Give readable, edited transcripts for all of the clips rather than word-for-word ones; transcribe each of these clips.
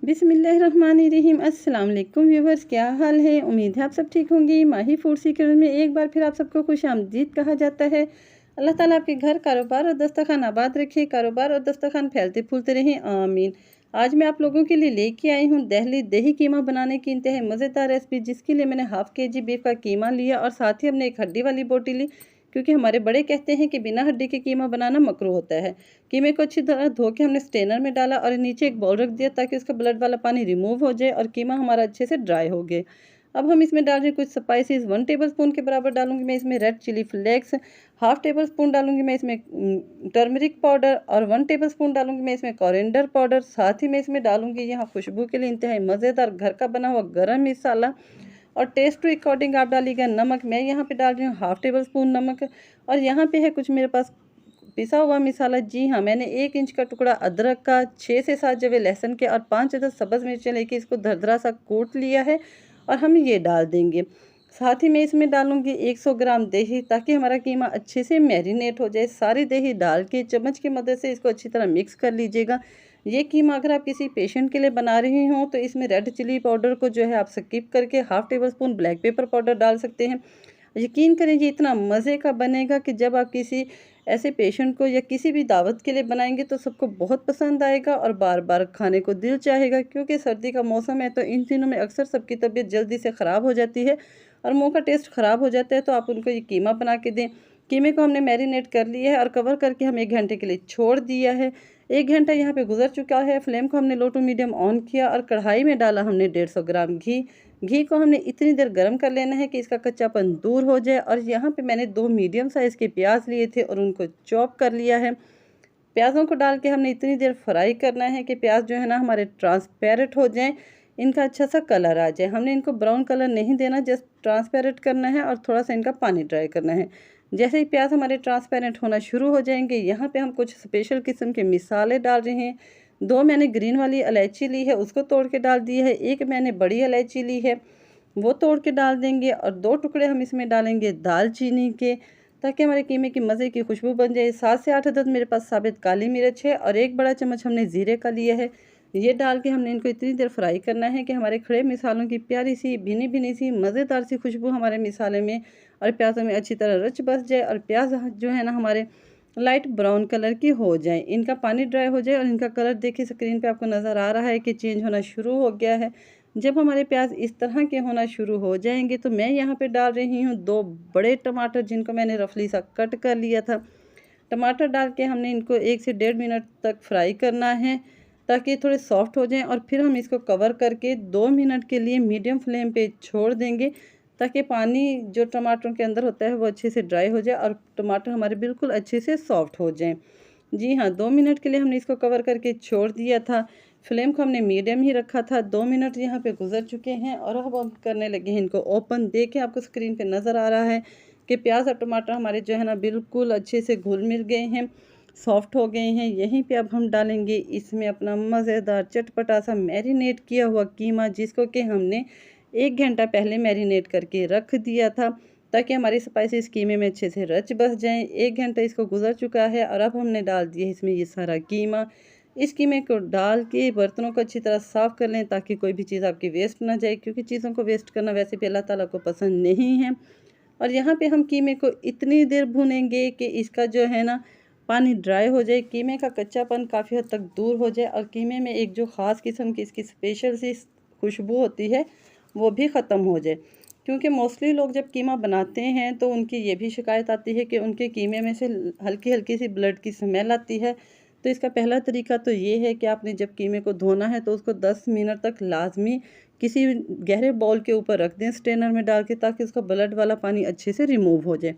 बिस्मिल्लाहिर्रहमानिर्रहीम। अस्सलाम वालेकुम व्यूवर्स, क्या हाल है। उम्मीद है आप सब ठीक होंगी। माही फूड सीक्रेट में एक बार फिर आप सबको खुशामदीद कहा जाता है। अल्लाह ताला आपके घर, कारोबार और दस्तरखान आबाद रखे, कारोबार और दस्तरखान फैलते फूलते रहें, आमीन। आज मैं आप लोगों के लिए लेके आई हूँ दहली दही कीमा बनाने की इंतहाई मज़ेदार रेसिपी, जिसके लिए मैंने हाफ़ केजी बीफ का कीमा लिया और साथ ही हमने एक हड्डी वाली बोटी ली, क्योंकि हमारे बड़े कहते हैं कि बिना हड्डी के कीमा बनाना मकरूह होता है। कीमे को अच्छी तरह धो के हमने स्ट्रेनर में डाला और नीचे एक बाउल रख दिया, ताकि उसका ब्लड वाला पानी रिमूव हो जाए और कीमा हमारा अच्छे से ड्राई हो गए। अब हम इसमें डाल रहे हैं कुछ स्पाइसेस। 1 टेबलस्पून के बराबर डालूंगी मैं इसमें red chilli flakes. Half tablespoon डालूंगी मैं इसमें टर्मरिक पाउडर और 1 टेबलस्पून डालूंगी मैं इसमें कोरिएंडर पाउडर। साथ ही मैं इसमें डालूंगी यहाँ खुशबू के लिए इंतहाई मज़ेदार घर का बना हुआ गरम मसाला, और टेस्ट टू अकॉर्डिंग आप डालिएगा नमक। मैं यहाँ पे डाल रही हूँ हाफ टेबल स्पून नमक। और यहाँ पे है कुछ मेरे पास पिसा हुआ मसाला। जी हाँ, मैंने 1 इंच का टुकड़ा अदरक का, 6 से 7 जवे लहसुन के और 5 अदद सब्ज़ मिर्चें लेके इसको दरदरा सा कूट लिया है और हम ये डाल देंगे। साथ ही मैं इसमें डालूंगी 100 ग्राम दही, ताकि हमारा कीमा अच्छे से मैरिनेट हो जाए। सारी दही डाल के चम्मच की मदद से इसको अच्छी तरह मिक्स कर लीजिएगा। ये कीमा अगर आप किसी पेशेंट के लिए बना रही हों तो इसमें रेड चिली पाउडर को जो है आप स्किप करके half table spoon black pepper powder डाल सकते हैं। यकीन करें ये इतना मज़े का बनेगा कि जब आप किसी ऐसे पेशेंट को या किसी भी दावत के लिए बनाएंगे तो सबको बहुत पसंद आएगा और बार बार खाने को दिल चाहेगा। क्योंकि सर्दी का मौसम है तो इन दिनों में अक्सर सबकी तबीयत जल्दी से ख़राब हो जाती है और मुंह का टेस्ट ख़राब हो जाता है, तो आप उनको ये कीमा बना के दें। कीमे को हमने मैरिनेट कर लिया है और कवर करके हम 1 घंटे के लिए छोड़ दिया है। 1 घंटा यहाँ पे गुजर चुका है। फ्लेम को हमने लो टू मीडियम ऑन किया और कढ़ाई में डाला हमने 150 ग्राम घी। घी को हमने इतनी देर गर्म कर लेना है कि इसका कच्चापन दूर हो जाए। और यहाँ पे मैंने 2 मीडियम साइज़ के प्याज लिए थे और उनको चॉप कर लिया है। प्याज़ों को डाल के हमने इतनी देर फ्राई करना है कि प्याज जो है ना हमारे ट्रांसपेरेंट हो जाएं, इनका अच्छा सा कलर आ जाए। हमने इनको ब्राउन कलर नहीं देना, जस्ट ट्रांसपेरेंट करना है और थोड़ा सा इनका पानी ड्राई करना है। जैसे ही प्याज हमारे ट्रांसपेरेंट होना शुरू हो जाएंगे, यहाँ पे हम कुछ स्पेशल किस्म के मिसाले डाल रहे हैं। 2 मैंने ग्रीन वाली इलायची ली है, उसको तोड़ के डाल दी है। 1 मैंने बड़ी इलायची ली है, वो तोड़ के डाल देंगे। और 2 टुकड़े हम इसमें डालेंगे दालचीनी के, ताकि हमारे कीमे की मज़े की खुशबू बन जाए। 7 से 8 अदद मेरे पास साबित काली मिर्च है और 1 बड़ा चम्मच हमने ज़ीरे का लिया है। ये डाल के हमने इनको इतनी देर फ्राई करना है कि हमारे खड़े मिसालों की प्यारी सी भीनी भीनी सी मज़ेदार सी खुशबू हमारे मिसाले में और प्याज़ों में अच्छी तरह रच बस जाए और प्याज जो है ना हमारे लाइट ब्राउन कलर की हो जाए, इनका पानी ड्राई हो जाए और इनका कलर देखिए स्क्रीन पे आपको नज़र आ रहा है कि चेंज होना शुरू हो गया है। जब हमारे प्याज इस तरह के होना शुरू हो जाएंगे तो मैं यहाँ पे डाल रही हूँ 2 बड़े टमाटर, जिनको मैंने रफली सा कट कर लिया था। टमाटर डाल के हमने इनको 1 से 1.5 मिनट तक फ्राई करना है, ताकि थोड़े सॉफ्ट हो जाएं। और फिर हम इसको कवर करके 2 मिनट के लिए मीडियम फ्लेम पे छोड़ देंगे, ताकि पानी जो टमाटरों के अंदर होता है वो अच्छे से ड्राई हो जाए और टमाटर हमारे बिल्कुल अच्छे से सॉफ्ट हो जाएं। जी हाँ, 2 मिनट के लिए हमने इसको कवर करके छोड़ दिया था। फ्लेम को हमने मीडियम ही रखा था। 2 मिनट यहाँ पे गुजर चुके हैं और अब हम करने लगे हैं इनको ओपन। देखें आपको स्क्रीन पे नज़र आ रहा है कि प्याज और टमाटर हमारे जो है ना बिल्कुल अच्छे से घुल मिल गए हैं, सॉफ्ट हो गए हैं। यहीं पे अब हम डालेंगे इसमें अपना मज़ेदार चटपटा सा मैरिनेट किया हुआ कीमा, जिसको कि हमने 1 घंटा पहले मैरिनेट करके रख दिया था, ताकि हमारी स्पाइसेस कीमे में अच्छे से रच बस जाएं। 1 घंटा इसको गुजर चुका है और अब हमने डाल दिया इसमें ये सारा कीमा। इस कीमे को डाल के बर्तनों को अच्छी तरह साफ़ कर लें, ताकि कोई भी चीज़ आपकी वेस्ट ना जाए, क्योंकि चीज़ों को वेस्ट करना वैसे भी अल्लाह ताला को पसंद नहीं है। और यहाँ पे हम कीमे को इतनी देर भूनेंगे कि इसका जो है ना पानी ड्राई हो जाए, कीमे का कच्चापन काफ़ी हद तक दूर हो जाए और कीमे में एक जो ख़ास किस्म की इसकी स्पेशल सी खुशबू होती है वो भी ख़त्म हो जाए। क्योंकि मोस्टली लोग जब कीमा बनाते हैं तो उनकी ये भी शिकायत आती है कि उनके कीमे में से हल्की हल्की सी ब्लड की स्मेल आती है। तो इसका पहला तरीका तो ये है कि आपने जब कीमे को धोना है तो उसको 10 मिनट तक लाजमी किसी गहरे बाउल के ऊपर रख दें स्ट्रेनर में डाल के, ताकि उसका ब्लड वाला पानी अच्छे से रिमूव हो जाए।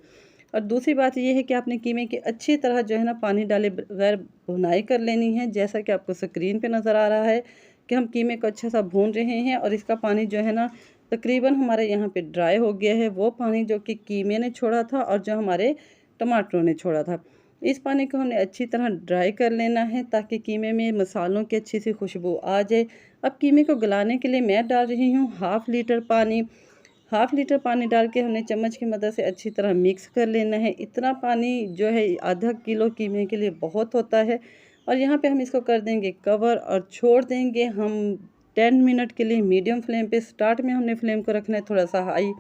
और दूसरी बात ये है कि आपने कीमे की अच्छी तरह जो है ना पानी डाले बगैर भुनाई कर लेनी है। जैसा कि आपको स्क्रीन पे नज़र आ रहा है कि हम कीमे को अच्छा सा भून रहे हैं और इसका पानी जो है ना तकरीबन हमारे यहाँ पे ड्राई हो गया है। वो पानी जो कि कीमे ने छोड़ा था और जो हमारे टमाटरों ने छोड़ा था, इस पानी को हमने अच्छी तरह ड्राई कर लेना है, ताकि कीमे में मसालों की अच्छी सी खुशबू आ जाए। अब कीमे को गलाने के लिए मैं डाल रही हूँ हाफ़ लीटर पानी। हाफ़ लीटर पानी डाल के हमने चम्मच की मदद से अच्छी तरह मिक्स कर लेना है। इतना पानी जो है आधा किलो कीमे के लिए बहुत होता है। और यहाँ पे हम इसको कर देंगे कवर और छोड़ देंगे हम 10 मिनट के लिए मीडियम फ्लेम पे, स्टार्ट में हमने फ्लेम को रखना है थोड़ा सा हाई।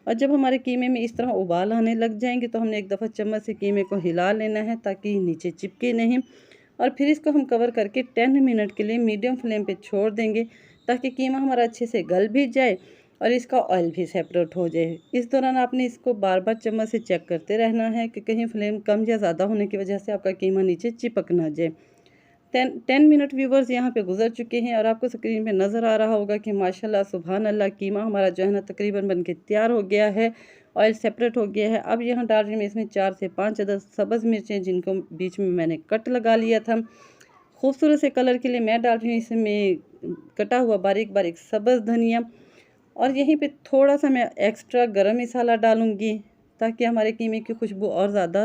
और जब हमारे कीमे में इस तरह उबाल आने लग जाएंगे तो हमने एक दफ़ा चम्मच से कीमे को हिला लेना है ताकि नीचे चिपके नहीं। और फिर इसको हम कवर करके 10 मिनट के लिए मीडियम फ्लेम पे छोड़ देंगे ताकि कीमा हमारा अच्छे से गल भी जाए और इसका ऑयल भी सेपरेट हो जाए। इस दौरान आपने इसको बार बार चम्मच से चेक करते रहना है कि कहीं फ्लेम कम या ज़्यादा होने की वजह से आपका कीमा नीचे चिपक ना जाए। 10 मिनट व्यूवर्स यहाँ पे गुजर चुके हैं और आपको स्क्रीन पे नज़र आ रहा होगा कि माशाल्लाह सुभान अल्लाह कीमा हमारा जो है ना तकरीबन बन के तैयार हो गया है, ऑयल सेपरेट हो गया है। अब यहाँ डाल रही हूँ इसमें 4 से 5 अदद सब्ज़ मिर्चें जिनको बीच में मैंने कट लगा लिया था। खूबसूरत से कलर के लिए मैं डाल रही हूँ इसमें कटा हुआ बारीक बारीक सब्ज़ धनिया। और यहीं पे थोड़ा सा मैं एक्स्ट्रा गरम मसाला डालूँगी ताकि हमारे कीमे की खुशबू और ज़्यादा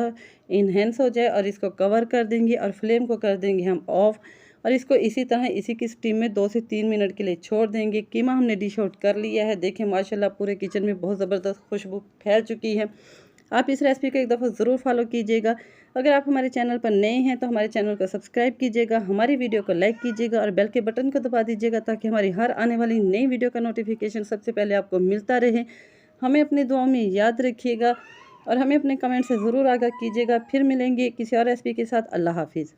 इन्हेंस हो जाए। और इसको कवर कर देंगे और फ्लेम को कर देंगे हम ऑफ़। और इसको इसी तरह इसी की स्टीम में 2 से 3 मिनट के लिए छोड़ देंगे। कीमा हमने डिश आउट कर लिया है। देखें माशाल्लाह पूरे किचन में बहुत ज़बरदस्त खुशबू फैल चुकी है। आप इस रेसिपी को एक दफ़ा ज़रूर फॉलो कीजिएगा। अगर आप हमारे चैनल पर नए हैं तो हमारे चैनल को सब्सक्राइब कीजिएगा, हमारी वीडियो को लाइक कीजिएगा और बेल के बटन को दबा दीजिएगा ताकि हमारी हर आने वाली नई वीडियो का नोटिफिकेशन सबसे पहले आपको मिलता रहे। हमें अपनी दुआओं में याद रखिएगा और हमें अपने कमेंट से ज़रूर आगाह कीजिएगा। फिर मिलेंगे किसी और रेसिपी के साथ। अल्लाह हाफिज़।